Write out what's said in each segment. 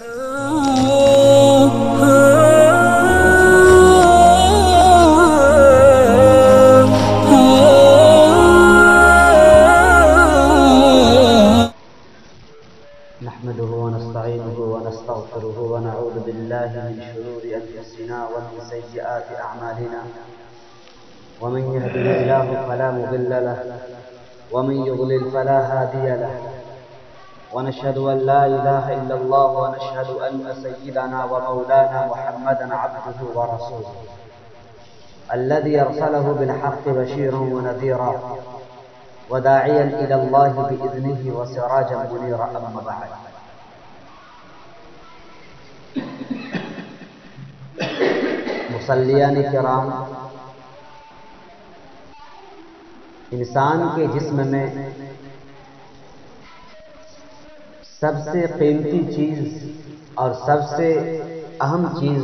نحمده ونستعينه ونستغفره ونعوذ بالله من شرور أنفسنا ومن سيئات أعمالنا ومن يهده الله فلا مضل له ومن يضلل فلا هادي له ونشهد أن لا إله إلا الله ونشهد أن سيدنا ومولانا محمدا عبده ورسوله الذي أرسله بالحق بشيرا ونذيرا وداعيا إلى الله بإذنه وسراجا منيرا أما بعد مصلیان کرام، انسان کے جسم میں سب سے قیمتی چیز اور سب سے اہم چیز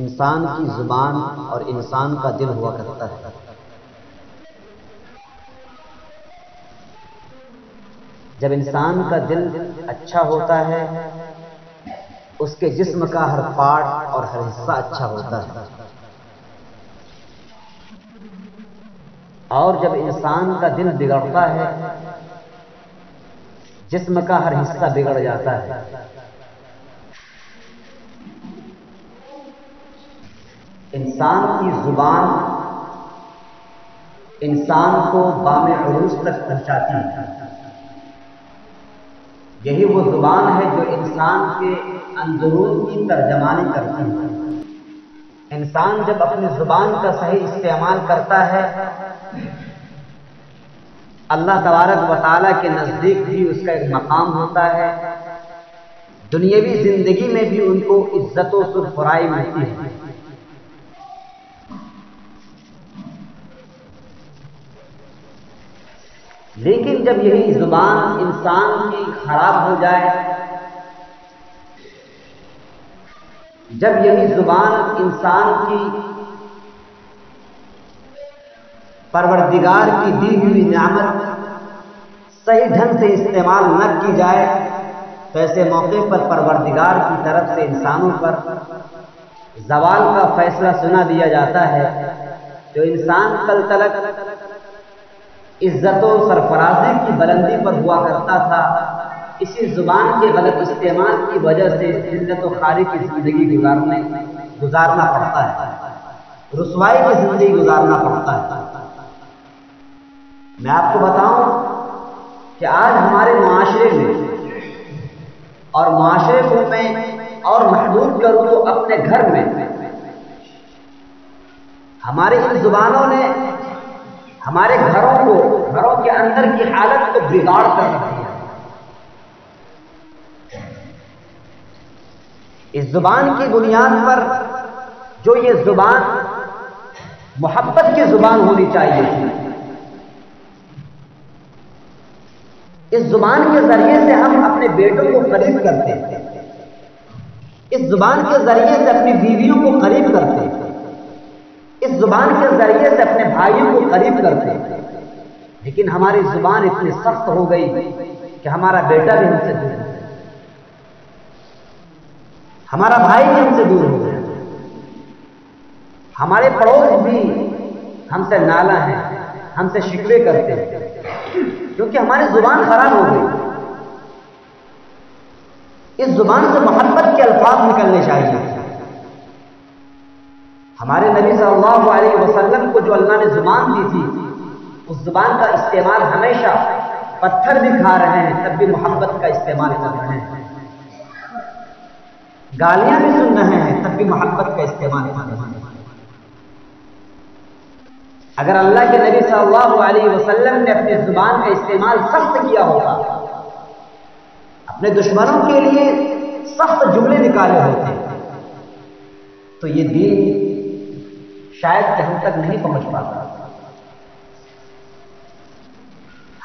انسان کی زبان اور انسان کا دل ہوا کرتا ہے۔ جب انسان کا دل اچھا ہوتا ہے اس کے جسم کا ہر پارٹ اور ہر حصہ اچھا ہوتا ہے، اور جب انسان کا دل بگڑتا ہے جسم کا ہر حصہ بگڑ جاتا ہے۔ انسان کی زبان انسان کو بام عروج تک پہنچاتی ہے۔ یہی وہ زبان ہے جو انسان کے اندرون کی ترجمانی کرتی ہے۔ انسان جب اپنی زبان کا صحیح استعمال کرتا ہے اللہ تبارک و تعالیٰ کے نزدیک بھی اس کا ایک مقام ہوتا ہے، دنیاوی زندگی میں بھی ان کو عزت و سرفرائی ملتی ہے۔ لیکن جب یہی زبان انسان کی خراب ہو جائے، جب یہی زبان انسان کی پروردگار کی دی ہوئی نعمت صحیح ڈھنگ سے استعمال نہ کی جائے تو ایسے موقع پر پروردگار کی طرف سے انسانوں پر زوال کا فیصلہ سنا دیا جاتا ہے۔ جو انسان کل تلک عزت و سرفرازی کی بلندی پر ہوا کرتا تھا، اسی زبان کے غلط استعمال کی وجہ سے ذلت و خواری کی زندگی گزارنا پڑتا ہے، رسوائی کی زندگی گزارنا پڑتا ہے۔ میں آپ کو بتاؤں کہ آج ہمارے معاشرے میں اور معاشرے کو میں اور محدود کروں تو اپنے گھر میں ہمارے ان زبانوں نے ہمارے گھروں کے اندر کی حالت کو بگاڑ کر رکھی ہے۔ اس زبان کی بنیاد پر جو یہ زبان محبت کی زبان ہونی چاہیے تھی، اس زبان کے ذریعے سے ہم اپنے بیٹوں کو قریب کرتے ہیں، اس زبان کے ذریعے سے اپنی بیویوں کو قریب کرتے ہیں، اس زبان کے ذریعے سے اپنے بھائیوں کو قریب کرتے ہیں۔ لیکن ہماری زبان اتنی سخت ہو گئی کہ ہمارا بیٹا بھی ہم سے دور ہو گیا، ہمارا بھائی بھی ہم سے دور ہو گیا، ہمارے پڑوس بھی ہم سے نالا ہیں، ہم سے شکوے کرتے ہیں، کیونکہ ہماری زبان خراب ہو گئی۔ اس زبان سے محبت کے الفاظ نکلنے چاہیے۔ ہمارے نبی صلی اللہ علیہ وسلم کو جو اللہ نے زبان دی تھی، اس زبان کا استعمال ہمیشہ پتھر بھی کھا رہے ہیں تب بھی محبت کا استعمال کر رہے ہیں، گالیاں بھی سن رہے ہیں تب بھی محبت کا استعمال کر رہے ہیں۔ اگر اللہ کے نبی صلی اللہ علیہ وسلم نے اپنی زبان کا استعمال سخت کیا ہوگا، اپنے دشمنوں کے لیے سخت جملے نکالے ہوتے تو یہ دین شاید کہ ہم تک نہیں پہنچ پاتا۔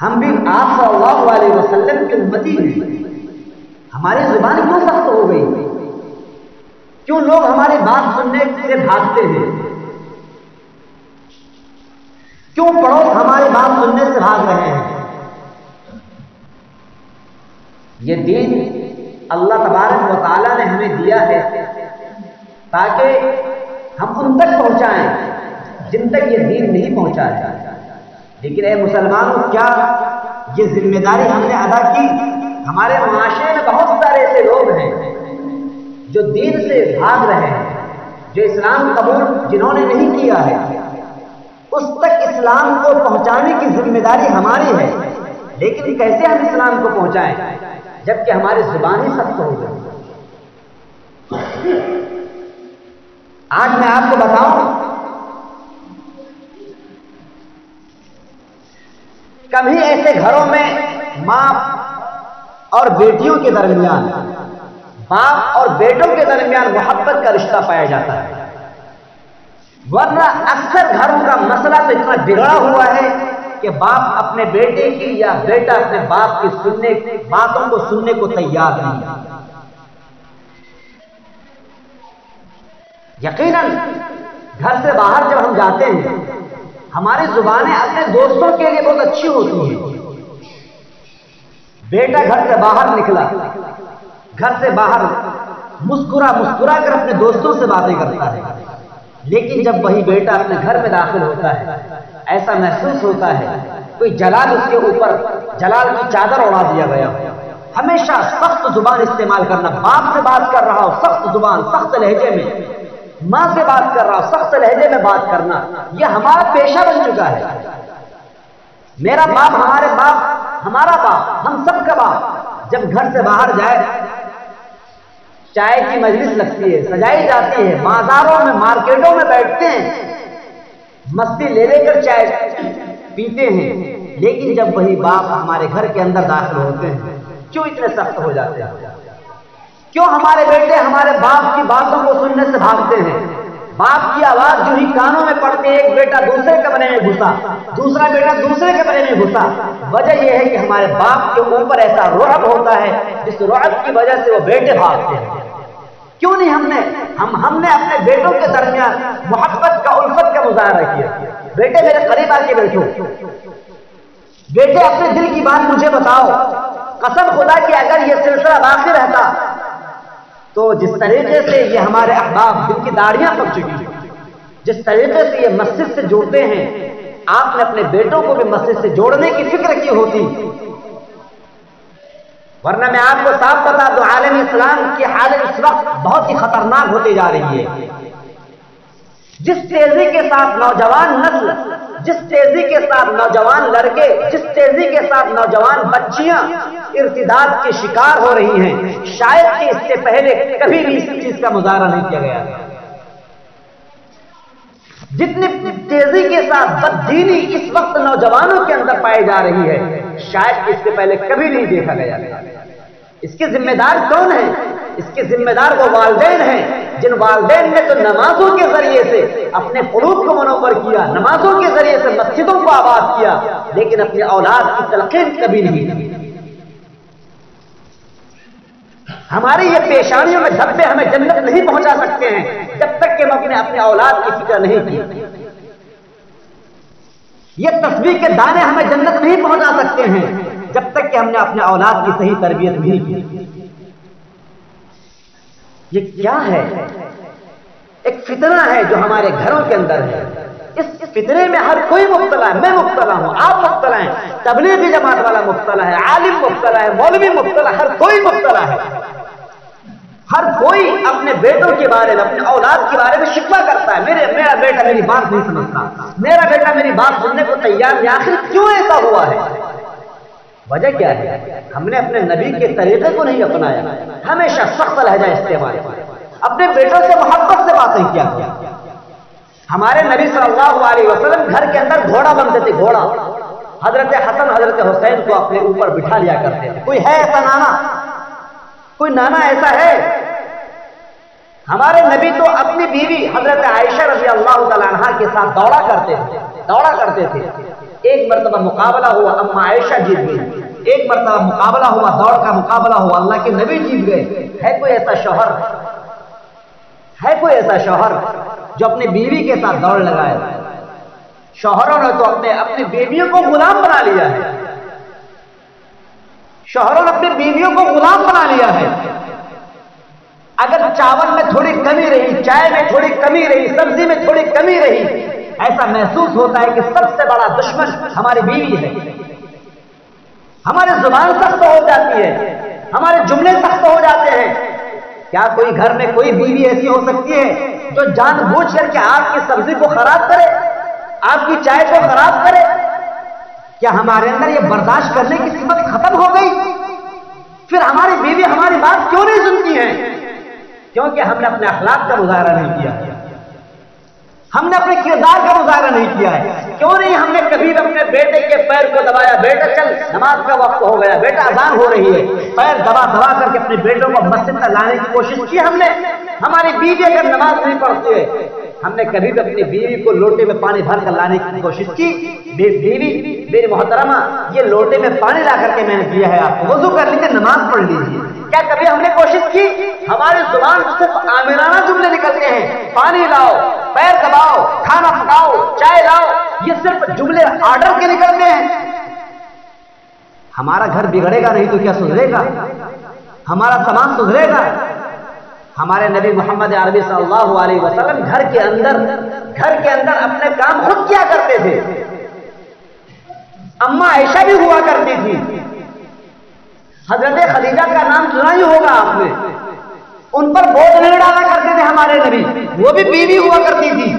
ہم بھی آپ صلی اللہ علیہ وسلم کی امتی ہیں، ہماری زبان کیوں سخت ہو گئی؟ کیوں لوگ ہماری بات سننے سے بھاگتے ہیں؟ کیوں پڑوس ہماری بات سننے سے بھاگ رہے ہیں؟ یہ دین اللہ تبارک و تعالیٰ نے ہمیں دیا ہے تاکہ ہم ان تک پہنچائیں جن تک یہ دین نہیں پہنچا ہے۔ لیکن اے مسلمانوں، کیا یہ ذمہ داری ہم نے ادا کی؟ ہمارے معاشرے میں بہت سارے ایسے لوگ ہیں جو دین سے بھاگ رہے ہیں، جو اسلام قبول جنہوں نے نہیں کیا ہے، اس تک اسلام کو پہنچانے کی ذمہ داری ہماری ہے۔ لیکن کیسے ہم اسلام کو پہنچائیں جبکہ ہماری زبان ہی سخت ہو گئی؟ آج میں آپ کو بتاؤں، کبھی ایسے گھروں میں ماں اور بیٹیوں کے درمیان، باپ اور بیٹوں کے درمیان محبت کا رشتہ پایا جاتا ہے، ورنہ اکثر گھروں کا مسئلہ تو اتنا بگڑا ہوا ہے کہ باپ اپنے بیٹے کی یا بیٹا اپنے باپ کی باتوں کو سننے کو تیار نہیں۔ یقیناً گھر سے باہر جب ہم جاتے ہیں، ہماری زبانیں اپنے دوستوں کے لیے بہت اچھی ہوتی ہیں۔ بیٹا گھر سے باہر نکلا، گھر سے باہر مسکرا کر اپنے دوستوں سے باتیں کرتا ہے، لیکن جب وہی بیٹا اپنے گھر میں داخل ہوتا ہے، ایسا محسوس ہوتا ہے کوئی جلال اس کے اوپر جلال کی چادر اڑا دیا گیا۔ ہمیشہ سخت زبان استعمال کرنا، باپ سے بات کر رہا ہو سخت زبان سخت لہجے میں، ماں سے بات کر رہا ہو سخت لہجے میں بات کرنا، یہ ہمارا پیشہ بن چکا ہے۔ میرا باپ، ہمارے باپ، ہمارا باپ، ہم سب کا باپ جب گھر سے باہر جائے، چائے کی مجلس لگتی ہے، سجائی جاتی ہے، بازاروں میں مارکیٹوں میں بیٹھتے ہیں، مستی لے کر چائے پیتے ہیں، لیکن جب وہی باپ ہمارے گھر کے اندر داخل ہوتے ہیں کیوں اتنے سخت ہو جاتے ہیں؟ کیوں ہمارے بیٹے ہمارے باپ کی باتوں کو سننے سے بھاگتے ہیں؟ باپ کی آواز جو ہی کانوں میں پڑتی ہے، ایک بیٹا دوسرے کمرے میں گھسا، دوسرا بیٹا دوسرے کمرے میں گھسا۔ وجہ یہ ہے کہ ہمارے باپ کے اوپر ایسا رعب ہوتا ہے جس رعب کی وجہ سے وہ بیٹے بھاگتے ہیں۔ کیوں نہیں ہم نے اپنے بیٹوں کے درمیان محبت کا، الفت کا مظاہرہ کیا؟ بیٹے میرے قریب آ کے بیٹھو، بیٹے اپنے دل کی بات مجھے بتاؤ، قسم خدا کی اگر یہ سلسلہ باقی رہتا تو جس طریقے سے یہ ہمارے احباب جن کی داڑیاں پک چکی، جس طریقے سے یہ مسجد سے جوڑتے ہیں، آپ نے اپنے بیٹوں کو بھی مسجد سے جوڑنے کی فکر کی ہوتی۔ ورنہ میں آپ کو صاف بتا دوں، عالم اسلام کی حالت اس وقت بہت ہی خطرناک ہوتی جا رہی ہے۔ جس تیزی کے ساتھ نوجوان نسل، جس تیزی کے ساتھ نوجوان لڑکے، جس تیزی کے ساتھ نوجوان بچیاں ارتداد کے شکار ہو رہی ہیں، شاید کہ اس سے پہلے کبھی بھی اس چیز کا مظاہرہ نہیں کیا گیا۔ جتنی تیزی کے ساتھ بددینی اس وقت نوجوانوں کے اندر پائی جا رہی ہے، شاید اس سے پہلے کبھی نہیں دیکھا گیا۔ اس کے ذمہ دار کون ہیں؟ اس کے ذمہ دار وہ والدین ہیں جن والدین نے تو نمازوں کے ذریعے سے اپنے قلوب کو منور کیا، نمازوں کے ذریعے سے مسجدوں کو آباد کیا، لیکن اپنی اولاد کی تلقین کبھی نہیں کی۔ ہماری یہ پیشانیوں میں دھبے ہمیں جنت نہیں پہنچا سکتے ہیں جب تک کہ ہم اپنے اولاد کی فکر نہیں کی۔ یہ تسبیح کے دانے ہمیں جنت نہیں پہنچا سکتے ہیں جب تک کہ ہم نے اپنے اولاد کی صحیح تربیت نہیں کی۔ یہ کیا ہے؟ ایک فتنہ ہے جو ہمارے گھروں کے اندر ہے۔ اس فتنے میں ہر کوئی مبتلا ہے، میں مبتلا ہوں، آپ مبتلا ہیں، تبلیغی جماعت والا مبتلا ہے، عالم مبتلا ہے، مولوی مبتلا، ہر کوئی مبتلا ہے۔ ہر کوئی اپنے بیٹوں کے بارے میں، اپنے اولاد کے بارے میں شکوہ کرتا ہے، میرا بیٹا میری بات نہیں سمجھتا، میرا بیٹا میری بات سننے کو تیار نہیں۔ آخر کیوں ایسا ہوا ہے؟ وجہ کیا ہے؟ ہم نے اپنے نبی کے طریقے کو نہیں اپنایا، ہمیشہ سخت لہجہ استعمال کیا، اپنے بیٹوں سے محبت سے باتیں کیا۔ ہمارے نبی صلی اللہ علیہ وسلم گھر کے اندر گھوڑا بنتے تھے، گھوڑا۔ حضرت حسن حضرت حسین کو اپنے اوپر بٹھا لیا کرتے تھے۔ کوئی ہے ایسا نانا؟ کوئی نانا ایسا ہے؟ ہمارے نبی تو اپنی بیوی حضرت عائشہ رضی اللہ تعالیٰ عنہا کے ساتھ دوڑا کرتے تھے۔ ایک مرتبہ مقابلہ ہوا، اما عائشہ جیت گئی۔ ایک مرتبہ مقابلہ ہوا، دوڑ کا مقابلہ ہوا، اللہ کے نبی جیت گئے۔ ہے کوئی ایسا شوہر؟ ہے کوئی ایسا شوہر جو اپنی بیوی کے ساتھ دوڑ لگائے؟ شوہروں نے تو اپنی بیویوں کو غلام بنا لیا ہے، شوہروں نے اپنی بیویوں کو غلام بنا لیا ہے۔ چاول میں تھوڑی کمی رہی، چائے میں تھوڑی کمی رہی، سبزی میں تھوڑی کمی رہی، ایسا محسوس ہوتا ہے کہ سب سے بڑا دشمن ہماری بیوی ہے. ہماری زبان سخت ہو جاتی ہے، ہمارے جملے سخت ہو جاتے ہیں. کیا کوئی گھر میں کوئی بیوی ایسی ہو سکتی ہے جو جان بوجھ کر کے آپ کی سبزی کو خراب کرے، آپ کی چائے کو خراب کرے؟ کیا ہمارے اندر یہ برداشت کرنے کی صفت ختم ہو گئی؟ پھر ہماری بیوی ہماری بات کیوں نہیں سنتی ہیں؟ کیونکہ ہم نے اپنے اخلاق کا مظاہرہ نہیں کیا، ہم نے اپنے کردار کا مظاہرہ نہیں کیا ہے. کیوں نہیں ہم نے کبھی اپنے بیٹے کے پیر کو دبایا، بیٹا چل نماز کا وقت ہو گیا، بیٹا اذان ہو رہی ہے، پیر دبا دبا کر کے اپنے بیٹوں کو مسجد تک لانے کی کوشش کی ہم نے؟ ہماری بیوی اگر نماز نہیں پڑھتی ہے، ہم نے کبھی بھی اپنی بیوی کو لوٹے میں پانی بھر کر لانے کی کوشش کی؟ بیوی میری محترمہ، یہ لوٹے میں پانی لا کر کے میں نے دیا ہے آپ کو، وضو کر لیجیے، نماز پڑھ لیجیے. کیا کبھی ہم نے کوشش کی؟ ہماری زبان صرف آمرانہ جملے نکلتے ہیں، پانی لاؤ، پیر دباؤ، کھانا پکاؤ، چائے لاؤ، یہ صرف جملے آرڈر کے نکلتے ہیں. ہمارا گھر بگڑے گا نہیں تو کیا سدھرے گا؟ ہمارا سماج سدھرے گا؟ ہمارے نبی محمد عربی صلی اللہ علیہ وسلم گھر کے اندر اپنے کام خود کیا کرتے تھے. اما عائشہ بھی ہوا کرتی تھی، حضرت خدیجہ کا نام سنا ہی ہوگا آپ نے، ان پر بوجھ نہیں ڈالا کرتے تھے ہمارے نبی، وہ بھی بیوی ہوا کرتی تھی.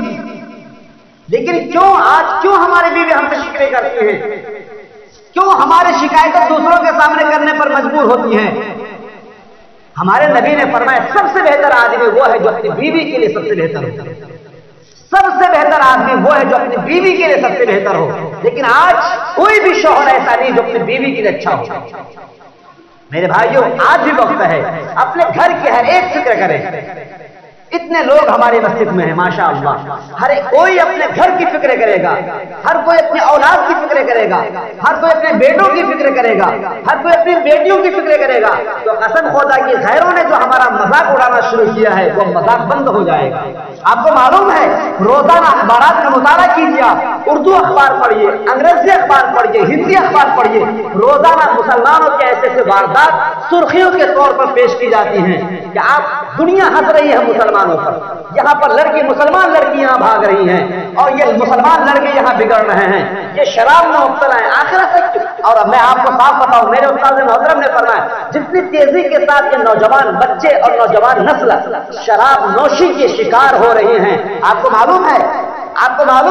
لیکن کیوں ہماری بیوی ہم سے شکوے کرتی ہیں؟ کیوں ہماری شکایتیں دوسروں کے سامنے کرنے پر مجبور ہوتی ہیں؟ ہمارے نبی نے فرمایا سب سے بہتر آدمی وہ ہے جو اپنی بیوی کے لیے سب سے بہتر ہو. سب سے بہتر آدمی وہ ہے جو اپنی بیوی کے لیے سب سے بہتر ہو. لیکن آج کوئی بھی شوہر ایسا نہیں جو اپنی بیوی کے لیے اچھا ہو. میرے بھائیوں، آج بھی وقت ہے اپنے گھر کی ہر ایک فکر کریں. اتنے لوگ ہماری مسجد میں ہیں ماشاء اللہ، ہر کوئی اپنے گھر کی فکر کرے گا، ہر کوئی اپنے اولاد کی فکر کرے گا، ہر کوئی اپنے بیٹوں کی فکر کرے گا، ہر کوئی اپنی بیٹیوں کی فکر کرے گا. تو قسم خدا کہ غیروں نے جو ہمارا مذاق اڑانا شروع کیا ہے وہ مذاق بند ہو جائے گا. آپ کو معلوم ہے روزانہ اخبارات کا مطالعہ کیجیے، اردو اخبار پڑھیے، انگریزی اخبار پڑھیے، ہندی اخبار پڑھیے، روزانہ مسلمانوں کے ایسے ایسے واردات سرخیوں کے طور پر پیش کی جاتی ہیں کہ آپ دنیا ہنس رہی ہے مسلمانوں پر. یہاں پر مسلمان لڑکیاں بھاگ رہی ہیں اور یہ مسلمان لڑکے یہاں بگڑ رہے ہیں، یہ شراب میں مبتلا ہیں. آخرت تک. اور میں آپ کو صاف بتاؤں، میرے استاد محترم نے فرمایا جتنی تیزی کے ساتھ یہ نوجوان بچے اور نوجوان نسل شراب نوشی کے شکار ہو رہی ہیں، آپ کو معلوم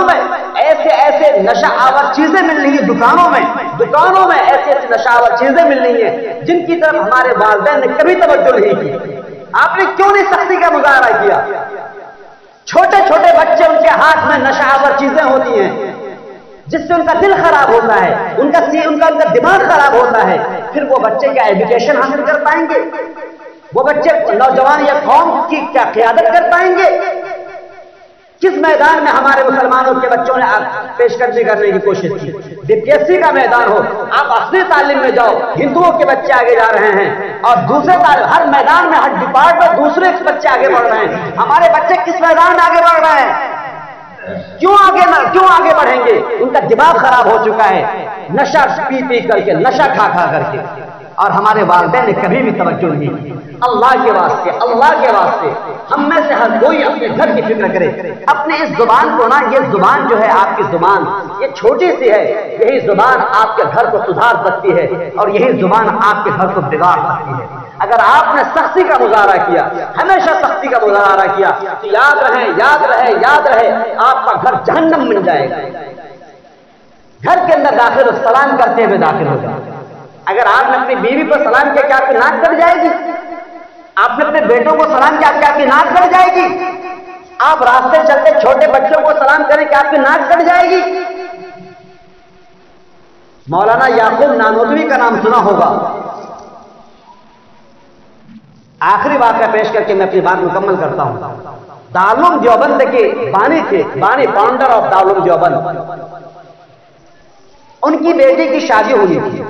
ہے ایسے نشہ آور چیزیں مل رہی ہیں دکانوں میں ایسے نشہ آور چیزیں مل رہی ہیں جن کی طرف ہمارے والدین نے کبھی توجہ نہیں کی. آپ نے کیوں نہیں سختی کا مظاہرہ کیا؟ چھوٹے چھوٹے بچے، ان کے ہاتھ میں نشہ آور چیزیں ہوتی ہیں جس سے ان کا دل خراب ہوتا ہے، ان کا دماغ خراب ہوتا ہے. پھر وہ بچے کیا ایجوکیشن حاصل کر پائیں گے؟ وہ بچے نوجوان یا قوم کی کیا قیادت کر پائیں گے؟ کس میدان میں ہمارے مسلمانوں کے بچوں نے پیش قدمی کرنے کی کوشش کی؟ BPSC کا میدان ہو، آپ اصلی تعلیم میں جاؤ، ہندوؤں کے بچے آگے جا رہے ہیں اور دوسرے ہر میدان میں ہر ڈپارٹمنٹ دوسرے بچے آگے بڑھ رہے ہیں. ہمارے بچے کس میدان میں آگے بڑھ رہے ہیں؟ کیوں آگے بڑھیں گے؟ ان کا دماغ خراب ہو چکا ہے نشہ پی کر کے، نشہ کھا کر کے. اور ہمارے والدین نے کبھی بھی توجہ نہیں کی. اللہ کے واسطے ہم میں سے ہر کوئی اپنے گھر کی فکر کرے. اپنے اس زبان کو نا، یہ زبان جو ہے آپ کی زبان، یہ چھوٹی سی ہے، یہی زبان آپ کے گھر کو سدھار سکتی ہے اور یہی زبان آپ کے گھر کو بگاڑ سکتی ہے. اگر آپ نے سختی کا مظاہرہ کیا، ہمیشہ سختی کا مظاہرہ کیا، تو یاد رہے آپ کا گھر جہنم بن جائے گا. گھر کے اندر داخل ہو، سلام کرتے ہوئے داخل ہو جائے. اگر آپ نے اپنی بیوی کو سلام کیا، کیا آپ کی ناک کٹ جائے گی؟ آپ نے اپنے بیٹوں کو سلام کیا، کیا آپ کی ناک کٹ جائے گی؟ آپ راستے چلتے چھوٹے بچوں کو سلام کریں، کیا آپ کی ناک کٹ جائے گی؟ مولانا یعقوب نانوتوی کا نام سنا ہوگا. آخری واقعہ پیش کر کے میں اپنی بات مکمل کرتا ہوں. دارالعلوم دیوبند کے بانی فاؤنڈر آف دارالعلوم دیوبند، ان کی بیٹی کی شادی ہوئی تھی.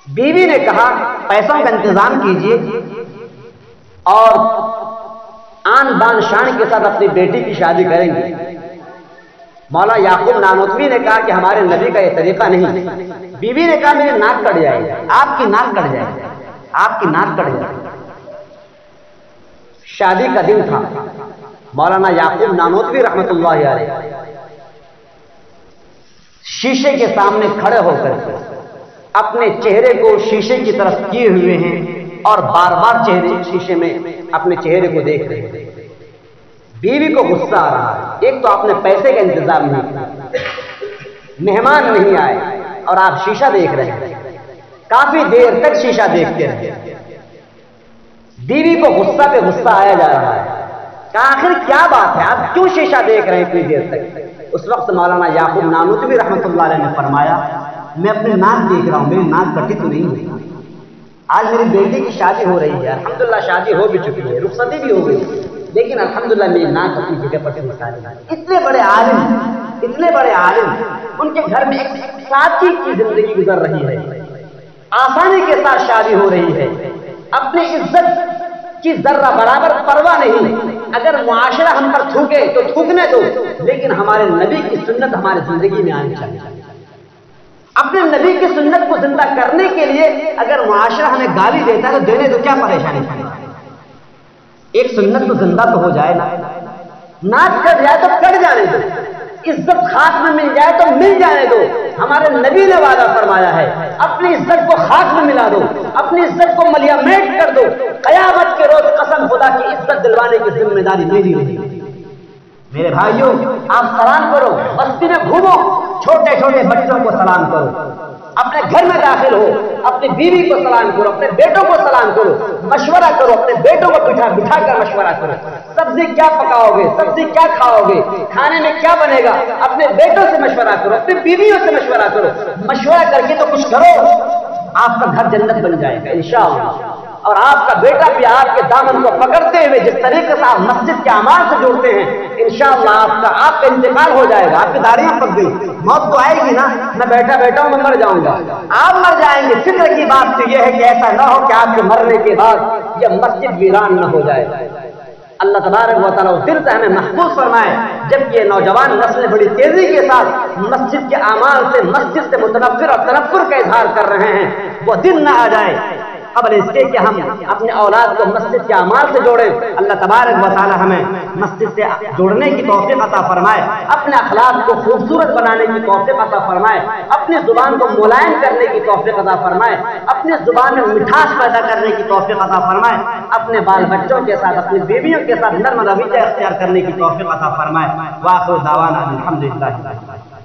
بیوی نے کہا پیسوں کا انتظام کیجیے اور آن بان شان کے ساتھ اپنی بیٹی کی شادی کریں گے. مولا یعقوب نانوتوی نے کہا کہ ہمارے نبی کا یہ طریقہ نہیں. بیوی نے کہا میری ناک کٹ جائے گی. آپ کی ناک کٹ جائے گی. شادی کا دن تھا. مولانا یعقوب نانوتوی رحمت اللہ علیہ شیشے کے سامنے کھڑے ہو کر اپنے چہرے کو شیشے کی طرف کیے ہوئے ہیں اور بار بار شیشے میں اپنے چہرے کو دیکھ رہے ہیں. بیوی کو غصہ آ رہا ہے. ایک تو آپ نے پیسے کا انتظام نہیں کیا, مہمان نہیں آئے اور آپ شیشہ دیکھ رہے ہیں. کافی دیر تک شیشہ دیکھتے رہے. بیوی کو غصہ پہ غصہ آیا جا رہا ہے. آخر کیا بات ہے, آپ کیوں شیشہ دیکھ رہے ہیں اتنی دیر تک؟ اس وقت مولانا یعقوب نانوتوی رحمۃ اللہ علیہ نے فرمایا, میں اپنے ناک دیکھ رہا ہوں, میری ناک کٹی تو نہیں ہوئی. آج میری بیٹی کی شادی ہو رہی ہے, الحمدللہ شادی ہو بھی چکی ہے, رخصتی بھی ہو گئی, لیکن الحمدللہ میری ناک اپنی جگہ پر نکالی. اتنے بڑے عالم, ان کے گھر میں ایک سادگی کی زندگی گزر رہی ہے, آسانی کے ساتھ شادی ہو رہی ہے, اپنی عزت کی ذرہ برابر پرواہ نہیں. اگر معاشرہ ہم پر تھوکے تو تھوکنے دو, لیکن ہمارے نبی کی سنت ہماری زندگی میں آنی چاہیے. اپنے نبی کی سنت کو زندہ کرنے کے لیے اگر معاشرہ ہمیں گالی دیتا ہے تو دینے دو, کیا پریشانی ہے؟ ایک سنت تو زندہ تو ہو جائے نا. ناک کٹ جائے تو کٹ جانے دو, عزت خاک میں مل جائے تو مل جانے دو. ہمارے نبی نے وعدہ فرمایا ہے, اپنی عزت کو خاک میں ملا دو, اپنی عزت کو ملیا میٹ کر دو. قیامت کے روز قسم خدا کی عزت دلوانے کی ذمہ داری میری ہوگی. میرے بھائیوں, آپ سلام کرو, بستی میں گھومو, چھوٹے چھوٹے بچوں کو سلام کرو, اپنے گھر میں داخل ہو, اپنی بیوی کو سلام کرو, اپنے بیٹوں کو سلام کرو, مشورہ کرو, اپنے بیٹوں کو بٹھا کر مشورہ کرو. سبزی کیا پکاؤ گے, سبزی کیا کھاؤ گے, کھانے میں کیا بنے گا, اپنے بیٹوں سے مشورہ کرو, اپنی بیویوں سے مشورہ کرو. مشورہ کر کے تو کچھ کرو, آپ کا گھر جنت بن جائے گا انشاءاللہ. اور آپ کا بیٹا بھی آپ کے دامن کو پکڑتے ہوئے جس طریقے سے آپ مسجد کے اعمال سے جوڑتے ہیں, انشاءاللہ آپ کا انتقال ہو جائے گا. آپ کی داڑیاں پک گئی, موت تو آئے گی نا, میں بیٹھا ہوں, میں مر جاؤں گا, آپ مر جائیں گے. فکر کی بات تو یہ ہے کہ ایسا نہ ہو کہ آپ کے مرنے کے بعد یہ مسجد ویران نہ ہو جائے. اللہ تبارک و تعالیٰ اس دن سے ہمیں محفوظ فرمائے جب یہ نوجوان نسلیں بڑی تیزی کے ساتھ مسجد کے اعمال سے, مسجد سے متنفر اور تنفر کا اظہار کر رہے ہیں. وہ دن نہ آ جائے قبل اس کے کہ ہم اپنے اولاد کو مسجد کے اعمال سے جوڑیں. اللہ تبارک و تعالی ہمیں مسجد سے جوڑنے کی توفیق عطا فرمائے, اپنے اخلاق کو خوبصورت بنانے کی توفیق عطا فرمائے, اپنی زبان کو ملائم کرنے کی توفیق عطا فرمائے, اپنی زبان میں مٹھاس پیدا کرنے کی توفیق عطا فرمائے, اپنے بال بچوں کے ساتھ, اپنی بیویوں کے ساتھ نرم رویہ اختیار کرنے کی توفیق عطا فرمائے. وآخر دعوانا الحمدللہ.